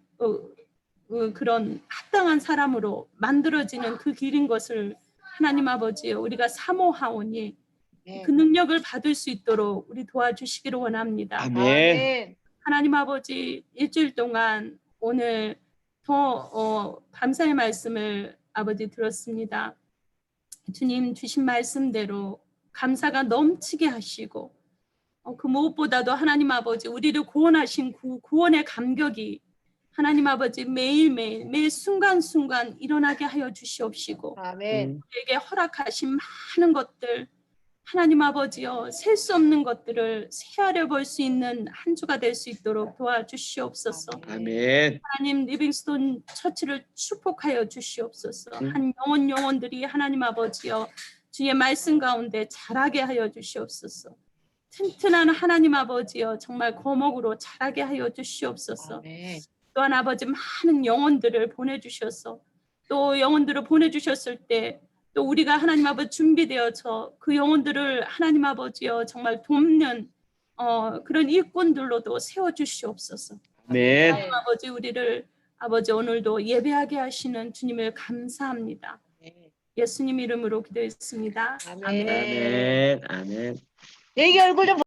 그런 합당한 사람으로 만들어지는 그 길인 것을 하나님 아버지여 우리가 사모하오니 그 능력을 받을 수 있도록 우리 도와주시기를 원합니다. 아멘. 하나님 아버지, 일주일 동안 오늘 더 감사의 말씀을 아버지 들었습니다. 주님 주신 말씀대로 감사가 넘치게 하시고, 그 무엇보다도 하나님 아버지 우리를 구원하신 구원의 감격이 하나님 아버지 매일매일 매 순간순간 일어나게 하여 주시옵시고, 아멘. 우리에게 허락하신 많은 것들 하나님 아버지여 셀 수 없는 것들을 헤아려 볼 수 있는 한 주가 될 수 있도록 도와주시옵소서. 아멘. 하나님, 리빙스톤 처치를 축복하여 주시옵소서. 한 영혼들이 하나님 아버지여 주의 말씀 가운데 자라게 하여 주시옵소서. 튼튼한 하나님 아버지여 정말 거목으로 자라게 하여 주시옵소서. 아멘. 또한 아버지 많은 영혼들을 보내주셔서, 또 영혼들을 보내주셨을 때 또 우리가 하나님 아버지 준비되어서 그 영혼들을 하나님 아버지여 정말 돕는 그런 일꾼들로도 세워주시옵소서. 아멘. 하나님 아버지, 우리를 아버지 오늘도 예배하게 하시는 주님을 감사합니다. 예수님 이름으로 기도했습니다. 아멘. 아멘. 아멘. 아멘. 애기 얼굴 좀